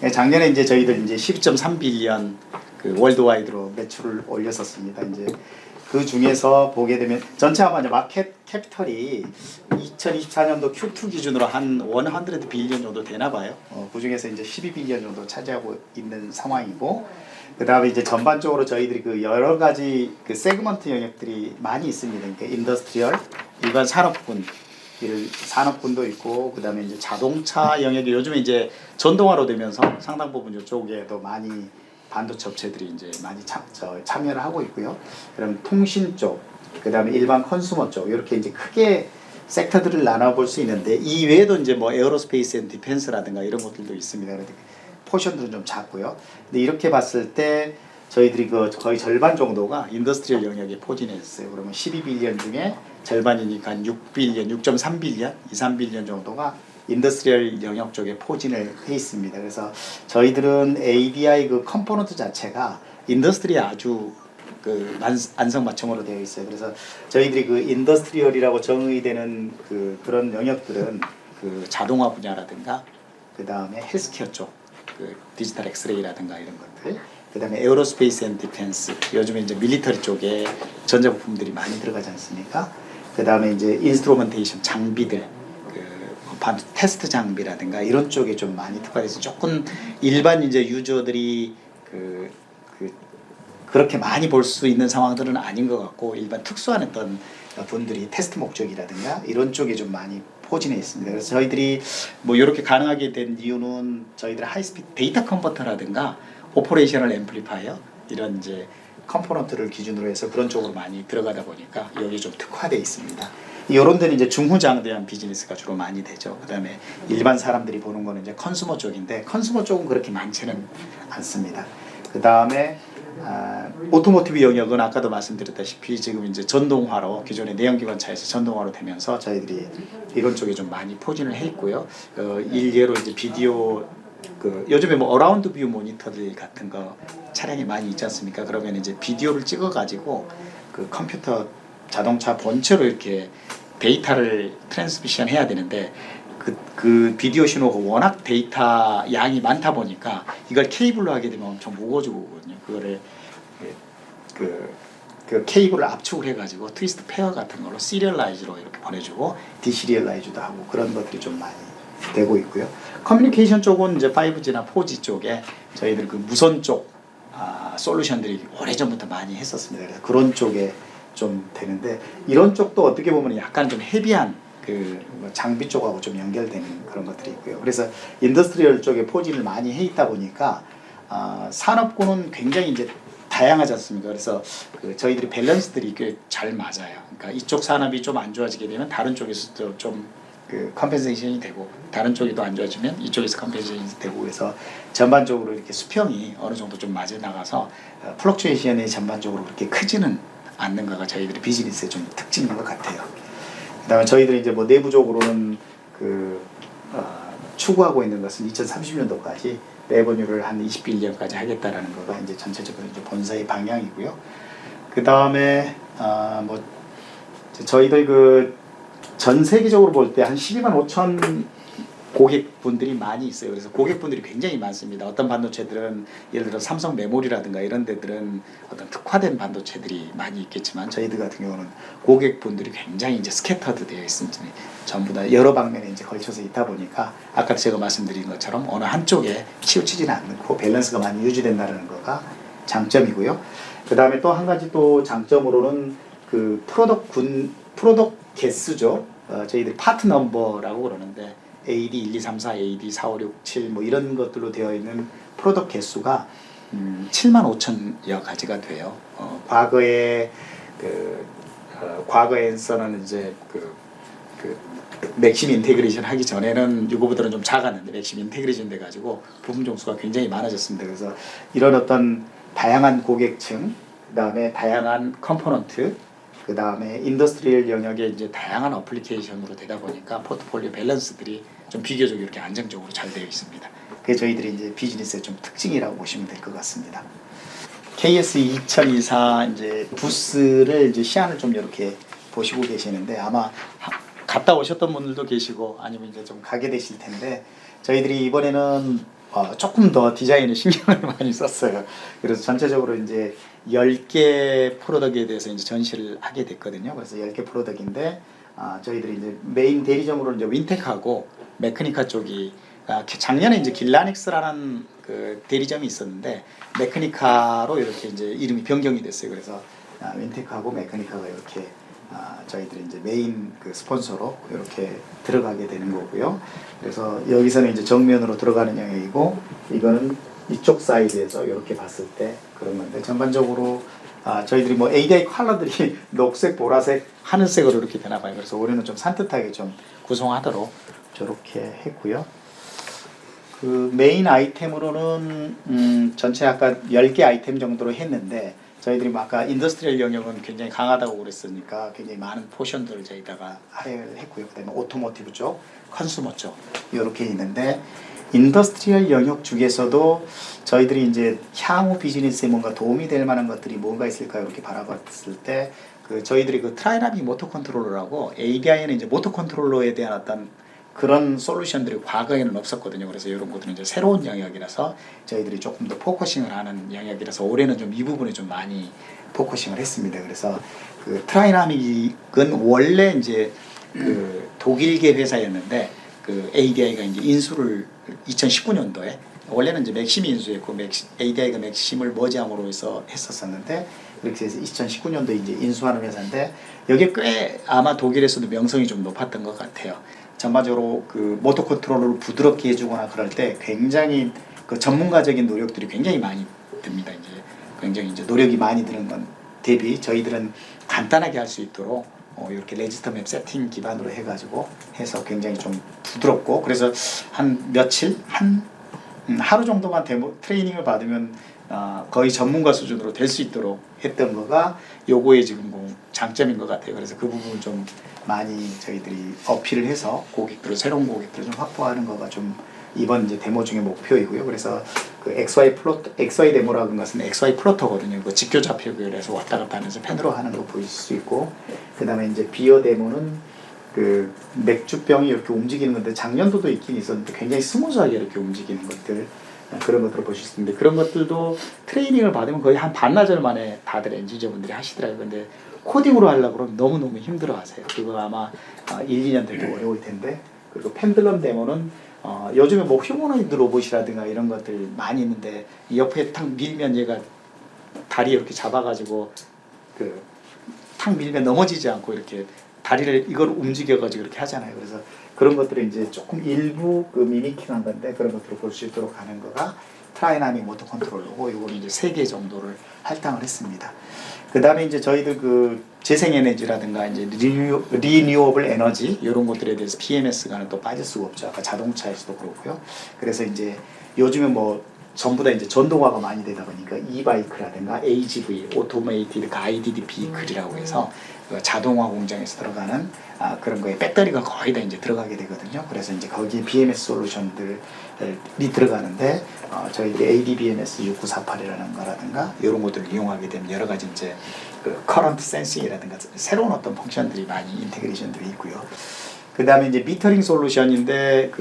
작년에 이제 저희들 이제 12.3빌리언 그 월드와이드로 매출을 올렸었습니다. 이제 그 중에서 보게 되면 전체 아마 이제 마켓 캐피털이 2024년도 Q2 기준으로 한 100빌리언 정도 되나 봐요. 그 중에서 이제 12빌리언 정도 차지하고 있는 상황이고, 그 다음에 이제 전반적으로 저희들이 그 여러 가지 그 세그먼트 영역들이 많이 있습니다. 그러니까 인더스트리얼, 일반 산업군도 있고, 그 다음에 이제 자동차 영역이 요즘에 이제 전동화로 되면서 상당 부분 이쪽에도 많이 반도체 업체들이 이제 많이 참여를 하고 있고요. 그럼 통신 쪽, 그 다음에 일반 컨슈머 쪽, 이렇게 이제 크게 섹터들을 나눠볼 수 있는데, 이 외에도 이제 뭐 에어로스페이스 앤 디펜스라든가 이런 것들도 있습니다. 그런데 포션들은 좀 작고요. 근데 이렇게 봤을 때 저희들이 그 거의 절반 정도가 인더스트리얼 영역에 포진해 있어요. 그러면 12빌리언 중에 절반이니까 6빌리언, 6.3빌리언, 2, 3빌리언 정도가 인더스트리얼 영역 쪽에 포진을 해 있습니다. 그래서 저희들은 ADI 그 컴포넌트 자체가 인더스트리에 아주 그 안성맞춤으로 되어 있어요. 그래서 저희들이 그 인더스트리얼이라고 정의되는 그런 영역들은 그 자동화 분야라든가, 그 다음에 헬스케어 쪽, 그 디지털 엑스레이라든가 이런 것들, 그 다음에 에어로스페이스 앤 디펜스, 요즘에 이제 밀리터리 쪽에 전자부품들이 많이 들어가지 않습니까? 그 다음에 이제 인스트루먼테이션 장비들, 테스트 장비라든가 이런 쪽에 좀 많이 특화돼서 조금 일반 이제 유저들이 그렇게 많이 볼 수 있는 상황들은 아닌 것 같고, 일반 특수한 어떤 분들이 테스트 목적이라든가 이런 쪽에 좀 많이 포진해 있습니다. 그래서 저희들이 뭐 이렇게 가능하게 된 이유는 저희들 하이스피드 데이터 컨버터라든가 오퍼레이셔널 앰플리파이어 이런 이제 컴포넌트를 기준으로 해서 그런 쪽으로 많이 들어가다 보니까 여기 좀 특화되어 있습니다. 이런 데는 이제 중후장대한 비즈니스가 주로 많이 되죠. 그 다음에 일반 사람들이 보는 거는 이제 컨슈머 쪽인데, 컨슈머 쪽은 그렇게 많지는 않습니다. 그 다음에 오토모티브 영역은 아까도 말씀드렸다시피 지금 이제 전동화로, 기존의 내연기관차에서 전동화로 되면서 저희들이 이런 쪽에 좀 많이 포진을 해 있고요. 일례로 이제 비디오, 요즘에 뭐 어라운드 뷰 모니터들 같은 거 차량이 많이 있지 않습니까? 그러면 이제 비디오를 찍어 가지고 그 컴퓨터 자동차 본체로 이렇게 데이터를 트랜스미션 해야 되는데, 그 비디오 신호가 워낙 데이터 양이 많다 보니까 이걸 케이블로 하게 되면 엄청 무거워지고 오거든요. 그거를 그 케이블을 압축을 해가지고 트위스트 페어 같은 걸로 시리얼라이즈로 이렇게 보내주고 디시리얼라이즈도 하고 그런 것들이 좀 많이 되고 있고요. 커뮤니케이션 쪽은 이제 5G나 4G 쪽에 저희들 그 무선 쪽 솔루션들이 오래전부터 많이 했었습니다. 그래서 그런 쪽에 좀 되는데, 이런 쪽도 어떻게 보면 약간 좀 헤비한 장비 쪽하고 좀 연결되는 그런 것들이 있고요. 그래서 인더스트리얼 쪽에 포진을 많이 해 있다 보니까 산업군은 굉장히 이제 다양하지 않습니까? 그래서 저희들이 밸런스들이 꽤 잘 맞아요. 그러니까 이쪽 산업이 좀 안 좋아지게 되면 다른 쪽에서도 좀 컴펜세이션이 되고, 다른 쪽이 또 안 좋아지면 이쪽에서 컴펜세이션이 되고, 그래서 전반적으로 이렇게 수평이 어느 정도 좀 맞아 나가서 플럭추에이션이 전반적으로 그렇게 크지는 않는 거가 저희들의 비즈니스의 좀 특징인 것 같아요. 그다음에 저희들이 이제 뭐 내부적으로는 추구하고 있는 것은 2030년도까지 레버뉴를 한 20빌리언까지 하겠다라는 거가 이제 전체적으로 이제 본사의 방향이고요. 그다음에 뭐 저희들 전 세계적으로 볼 때 한 12만 5천 고객분들이 많이 있어요. 그래서 고객분들이 굉장히 많습니다. 어떤 반도체들은 예를 들어 삼성 메모리라든가 이런 데들은 어떤 특화된 반도체들이 많이 있겠지만, 저희들 같은 경우는 고객분들이 굉장히 이제 스캐터드 되어 있습니다. 전부 다 여러 방면에 이제 걸쳐서 있다 보니까 아까 제가 말씀드린 것처럼 어느 한쪽에 치우치지는 않고 밸런스가 많이 유지된다는 거가 장점이고요. 그 다음에 또 한 가지 또 장점으로는 그 프로덕트 개수죠. 저희들이 파트 넘버라고 그러는데 AD 1, 2, 3, 4, AD 4, 5, 6, 7 뭐 이런 것들로 되어 있는 프로덕트 개수가 7만 5천여 가지가 돼요. 과거에서는 이제 맥심 인테그레이션 하기 전에는 이거보다는 좀 작았는데 맥심 인테그레이션 돼가지고 부품 종수가 굉장히 많아졌습니다. 그래서 이런 어떤 다양한 고객층, 그다음에 다양한 컴포넌트, 그 다음에 인더스트리얼 영역에 이제 다양한 어플리케이션으로 되다 보니까 포트폴리오 밸런스들이 좀 비교적 이렇게 안정적으로 잘 되어 있습니다. 그게 저희들이 이제 비즈니스의 좀 특징이라고 보시면 될 것 같습니다. KS 2024 이제 부스를 이제 시안을 좀 이렇게 보시고 계시는데, 아마 갔다 오셨던 분들도 계시고 아니면 이제 좀 가게 되실 텐데, 저희들이 이번에는 조금 더 디자인에 신경을 많이 썼어요. 그래서 전체적으로 이제 10개 프로덕트에 대해서 이제 전시를 하게 됐거든요. 그래서 10개 프로덕트인데 저희들이 이제 메인 대리점으로 이제 윈텍하고 메크니카 쪽이 작년에 이제 길라닉스라는 그 대리점이 있었는데 메크니카로 이렇게 이제 이름이 변경이 됐어요. 그래서 윈텍하고 메크니카가 이렇게 저희들이 이제 메인 그 스폰서로 이렇게 들어가게 되는 거고요. 그래서 여기서는 이제 정면으로 들어가는 영역이고 이거는 이쪽 사이드에서 이렇게 봤을 때 그런 건데 전반적으로 저희들이 뭐 ADI 컬러들이 녹색, 보라색, 하늘색으로 이렇게 되나 봐요. 그래서 올해는 좀 산뜻하게 좀 구성하도록 저렇게 했고요. 그 메인 아이템으로는 전체 아까 10개 아이템 정도로 했는데 저희들이 뭐 아까 인더스트리얼 영역은 굉장히 강하다고 그랬으니까 굉장히 많은 포션들을 저희다가 할애를 했고요. 그다음에 오토모티브 쪽, 컨슈머 쪽 이렇게 있는데 인더스트리얼 영역 중에서도 저희들이 이제 향후 비즈니스에 뭔가 도움이 될 만한 것들이 뭔가 있을까 이렇게 바라봤을 때 그 저희들이 그 트라이나믹 모터 컨트롤러라고 ADI에는 이제 모터 컨트롤러에 대한 어떤 그런 솔루션들이 과거에는 없었거든요. 그래서 이런 것들은 이제 새로운 영역이라서 저희들이 조금 더 포커싱을 하는 영역이라서 올해는 좀 이 부분에 좀 많이 포커싱을 했습니다. 그래서 그 트라이나믹은 원래 이제 그 독일계 회사였는데 그 ADI가 이제 인수를 2019년도에 원래는 이제 맥심이 인수했고 ADI가 맥심을 머지함으로 해서 했었었는데 그렇게 해서 2019년도에 이제 인수하는 회사인데 여기 꽤 아마 독일에서도 명성이 좀 높았던 것 같아요. 전반적으로 그 모터 컨트롤러를 부드럽게 해주거나 그럴 때 굉장히 그 전문가적인 노력들이 굉장히 많이 듭니다. 이제 굉장히 이제 노력이 많이 드는 건 대비 저희들은 간단하게 할 수 있도록 이렇게 레지스터 맵 세팅 기반으로 해가지고 해서 굉장히 좀 부드럽고 그래서 한 며칠 하루 정도만 데모 트레이닝을 받으면 거의 전문가 수준으로 될 수 있도록 했던 거가 요거의 지금 뭐 장점인 것 같아요. 그래서 그 부분을 좀 많이 저희들이 어필을 해서 고객들을 새로운 고객들을 좀 확보하는 거가 좀 이번 이제 데모 중에 목표이고요. 그래서 그 XY 데모라는 것은 XY 플로터거든요. 그 직교 좌표결에서 왔다 갔다 하면서 펜으로 하는 거 보실 수 있고, 그 다음에 이제 비어 데모는 그 맥주병이 이렇게 움직이는 건데 작년도도 있긴 있었는데 굉장히 스무스하게 이렇게 움직이는 것들 그런 것들을 보실 수 있는데 그런 것들도 트레이닝을 받으면 거의 한 반나절 만에 다들 엔지니어분들이 하시더라고요. 근데 코딩으로 하려고 그러면 너무너무 힘들어 하세요. 그거 아마 1, 2년 되도 어려울 텐데 그리고 펜들럼 데모는 요즘에 뭐 휴머노이드 로봇이라든가 이런 것들 많이 있는데 옆에 탁 밀면 얘가 다리 이렇게 잡아가지고 그 탁 밀면 넘어지지 않고 이렇게 다리를 이걸 움직여가지고 이렇게 하잖아요. 그래서 그런 것들을 이제 조금 일부 그 미미킹한 건데 그런 것들을 볼 수 있도록 하는 거가 트라이나믹 모터 컨트롤러고 이거는 이제 3개 정도를 할당을 했습니다. 그 다음에 이제 저희들 그 재생에너지라든가 이제 리뉴어블 에너지 이런 것들에 대해서 PMS가 또 빠질 수가 없죠. 아까 자동차에서도 그렇고요. 그래서 이제 요즘에 뭐 전부 다 이제 전동화가 많이 되다 보니까 이바이크라든가 AGV, 오토메이티드 가이디드 비클이라고 해서 그 자동화 공장에서 들어가는 그런 거에 배터리가 거의 다 이제 들어가게 되거든요. 그래서 이제 거기에 BMS 솔루션들이 들어가는데 저희 ADBMS 6948이라는 거라든가 이런 것들을 이용하게 되면 여러 가지 이제 그 커런트 센싱이라든가 새로운 어떤 펑션들이 많이 인테그레이션들이 있고요. 그 다음에 이제 미터링 솔루션인데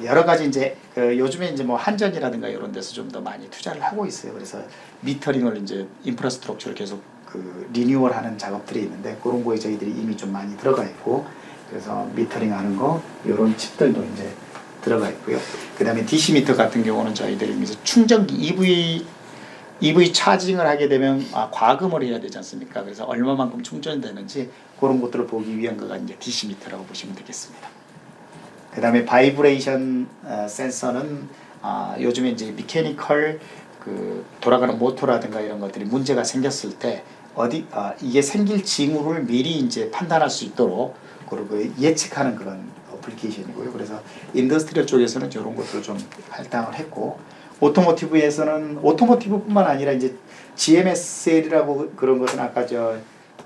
여러 가지 이제 요즘에 이제 뭐 한전이라든가 이런 데서 좀 더 많이 투자를 하고 있어요. 그래서 미터링을 이제 인프라스트럭처를 계속 그 리뉴얼하는 작업들이 있는데 그런 거에 저희들이 이미 좀 많이 들어가 있고 그래서 미터링하는 거 이런 칩들도 이제 들어가 있고요. 그 다음에 DC 미터 같은 경우는 저희들이 이제 충전기 EV 차징을 하게 되면 과금을 해야 되지 않습니까? 그래서 얼마만큼 충전되는지 그런 것들을 보기 위한 거가 이제 DC 미터라고 보시면 되겠습니다. 그 다음에 바이브레이션 센서는 요즘에 이제 미케니컬 그 돌아가는 모터라든가 이런 것들이 문제가 생겼을 때 이게 생길 징후를 미리 이제 판단할 수 있도록 그리고 예측하는 그런 어플리케이션이고요. 그래서 인더스트리얼 쪽에서는 이런 것들을 좀 할당을 했고 오토모티브에서는 오토모티브뿐만 아니라 이제 GMSL이라고 그런 것은 아까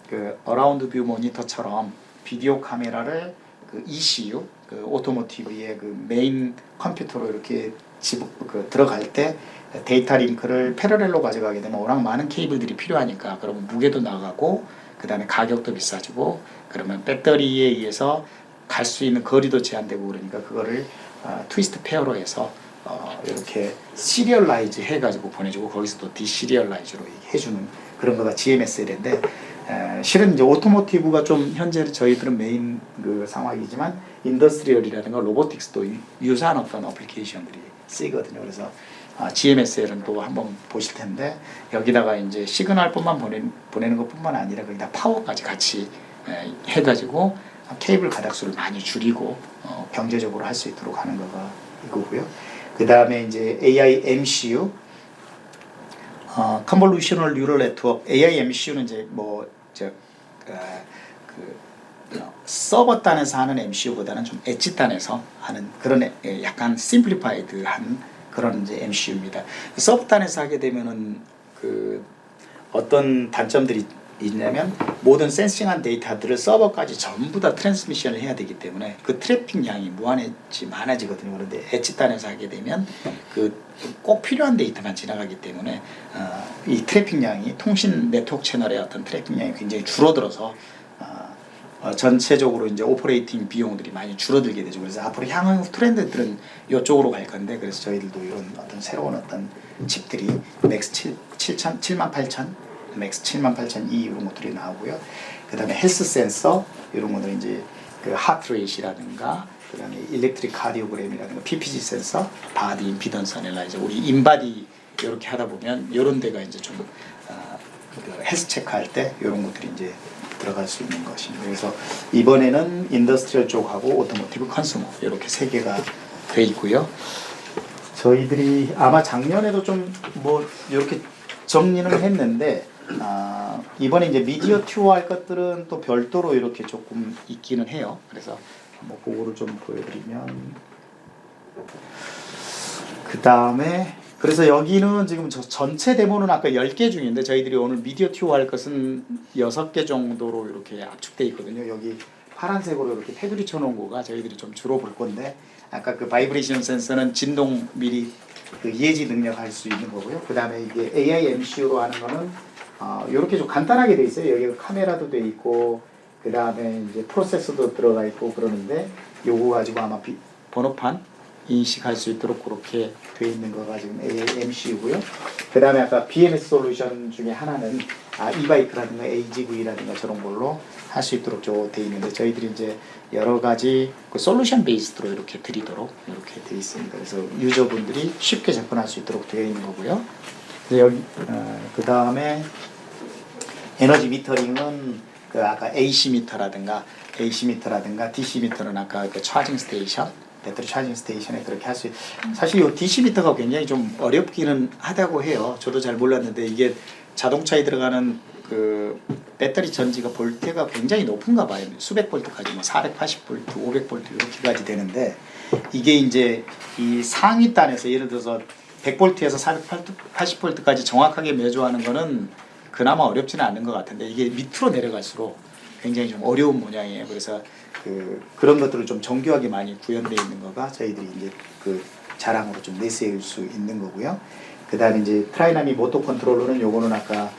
그 어라운드 뷰 모니터처럼 비디오 카메라를 그 ECU 그 오토모티브의 그 메인 컴퓨터로 이렇게 들어갈 때 데이터 링크를 패러렐로 가져가게 되면 워낙 많은 케이블들이 필요하니까 그러면 무게도 나가고 그 다음에 가격도 비싸지고 그러면 배터리에 의해서 갈 수 있는 거리도 제한되고 그러니까 그거를 트위스트 페어로 해서 이렇게 시리얼라이즈 해가지고 보내주고 거기서 또 디시리얼라이즈로 해주는 그런 거가 GMSL인데 실은 이제 오토모티브가 좀 현재 저희들은 메인 그 상황이지만 인더스트리얼이라든가 로보틱스도 유사한 어떤 어플리케이션들이 쓰이거든요. 그래서 GMSL은 또 한번 보실 텐데 여기다가 이제 시그널뿐만 보내는 것뿐만 아니라 거기다 파워까지 같이 해가지고 케이블 가닥수를 많이 줄이고 경제적으로 할 수 있도록 하는 거가 이거고요. 그 다음에 이제 AI MCU, Convolutional Neural Network, AI MCU는 이제 서버 단에서 하는 MCU보다는 좀 엣지 단에서 하는 그런 약간 심플리파이드한 그런 이제 MCU입니다. 서버 단에서 하게 되면은 그 어떤 단점들이 있냐면 모든 센싱한 데이터들을 서버까지 전부 다 트랜스미션을 해야 되기 때문에 그 트래픽 양이 많아지거든요. 그런데 엣지 단에서 하게 되면 그 꼭 필요한 데이터만 지나가기 때문에 이 트래픽 양이 통신 네트워크 채널의 어떤 트래픽 양이 굉장히 줄어들어서 전체적으로 이제 오퍼레이팅 비용들이 많이 줄어들게 되죠. 그래서 앞으로 향후 트렌드들은 이쪽으로 갈 건데 그래서 저희들도 이런 어떤 새로운 어떤 칩들이 맥스 78,000 맥스 78,000E 이런 것들이 나오고요. 그 다음에 헬스 센서 이런 것들 이제 그 하트 레이시라든가 그 다음에 일렉트릭 카디오그램이라든가 PPG 센서, 바디 임피던스 애널라이저 우리 인바디 이렇게 하다 보면 이런 데가 이제 좀 그 헬스 체크할 때 이런 것들이 이제 들어갈 수 있는 것입니다. 그래서 이번에는 인더스트리얼 쪽하고 오토모티브 컨슈머 이렇게 세 개가 돼 있고요. 저희들이 아마 작년에도 좀 뭐 이렇게 정리는 했는데 이번에 이제 미디어 튜어 할 것들은 또 별도로 이렇게 조금 있기는 해요. 그래서 뭐 그거를 좀 보여드리면 그 다음에 그래서 여기는 지금 전체 데모는 아까 10개 중인데 저희들이 오늘 미디어 튜어 할 것은 6개 정도로 이렇게 압축돼 있거든요. 여기 파란색으로 이렇게 테두리 쳐놓은 거가 저희들이 좀 주로 볼 건데 아까 그 바이브레이션 센서는 진동 미리 그 예지 능력할 수 있는 거고요. 그 다음에 이게 AI MCU로 하는 거는 이렇게 좀 간단하게 돼 있어요. 여기 카메라도 돼 있고 그 다음에 이제 프로세서도 들어가 있고 그러는데 요거 가지고 아마 번호판 인식할 수 있도록 그렇게 돼 있는 거가 지금 AI MCU고요. 그 다음에 아까 BMS 솔루션 중에 하나는 이바이크라든가 AGV라든가 저런 걸로 할 수 있도록 돼 있는데 저희들이 이제 여러 가지 그 솔루션 베이스로 이렇게 드리도록 이렇게 돼 있습니다. 그래서 유저분들이 쉽게 접근할 수 있도록 되어 있는 거고요. 여기 그 다음에 에너지 미터링은 그 아까 AC 미터라든가 DC 미터는 아까 그 차징 스테이션 배터리 차징 스테이션에 그렇게 할 수 사실 이 DC 미터가 굉장히 좀 어렵기는 하다고 해요. 저도 잘 몰랐는데 이게 자동차에 들어가는 그 배터리 전지가 볼트가 굉장히 높은가 봐요. 수백 볼트까지 뭐 480볼트, 500볼트 이렇게까지 되는데 이게 이제 이 상위 단에서 예를 들어서 100볼트에서 480볼트까지 정확하게 매조하는 거는 그나마 어렵지는 않은 것 같은데 이게 밑으로 내려갈수록 굉장히 좀 어려운 모양이에요. 그래서 그런 것들을 좀 정교하게 많이 구현되어 있는 거가 저희들이 이제 그 자랑으로 좀 내세울 수 있는 거고요. 그 다음에 이제 트라이나미 모터 컨트롤러는 요거는 아까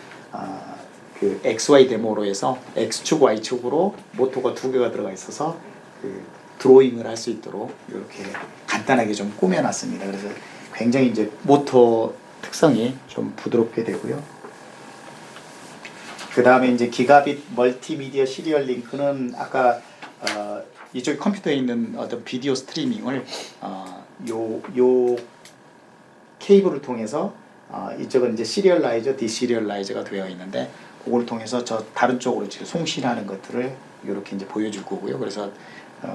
그 XY 데모로 해서 X축, Y축으로 모터가 2개가 들어가 있어서 그 드로잉을 할 수 있도록 이렇게 간단하게 좀 꾸며놨습니다. 그래서 굉장히 이제 모터 특성이 좀 부드럽게 되고요. 그 다음에 이제 기가빗 멀티미디어 시리얼 링크는 아까 이쪽 컴퓨터에 있는 어떤 비디오 스트리밍을 요 케이블을 통해서 이쪽은 이제 시리얼라이저, 디시리얼라이저가 되어 있는데 그걸 통해서 저 다른 쪽으로 지금 송신하는 것들을 이렇게 이제 보여줄 거고요. 그래서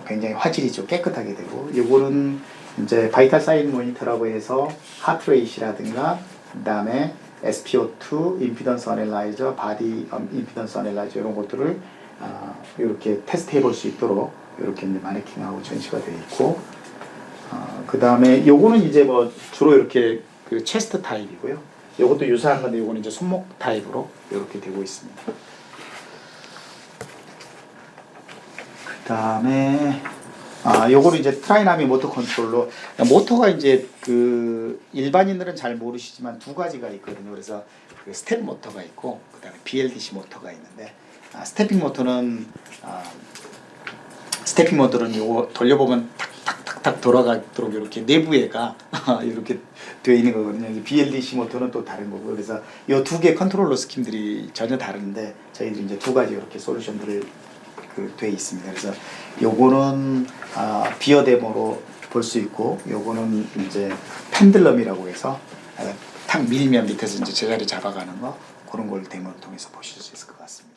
굉장히 화질이 좀 깨끗하게 되고 요거는 이제 바이탈 사인 모니터라고 해서 하트 레이시라든가 그다음에 SpO2, 임피던스 어널라이저, 바디 임피던스 어널라이저 이런 것들을 이렇게 테스트 해볼 수 있도록 이렇게 이제 마네킹하고 전시가 되어 있고 그 다음에 요거는 이제 뭐 주로 이렇게 그 체스트 타입이고요. 요것도 유사한 건데 요거는 이제 손목 타입으로 이렇게 되고 있습니다. 그 다음에 요거는 이제 트라이나미 모터 컨트롤러. 모터가 이제 그 일반인들은 잘 모르시지만 두 가지가 있거든요. 그래서 그 스텝 모터가 있고 그다음에 BLDC 모터가 있는데 스태핑 모터는 요거 돌려보면 탁탁탁 탁탁 돌아가도록 이렇게 내부에가 이렇게 되어 있는 거거든요. 이 BLDC 모터는 또 다른 거고 그래서 이 두 개 컨트롤러 스킴들이 전혀 다른데 저희들이 이제 두 가지 이렇게 솔루션들을 돼 있습니다. 그래서 요거는 비어 데모로 볼 수 있고 요거는 이제 펜들럼이라고 해서 탁 밀면 밑에서 이제 제자리 잡아가는 거 그런 걸 데모를 통해서 보실 수 있을 것 같습니다.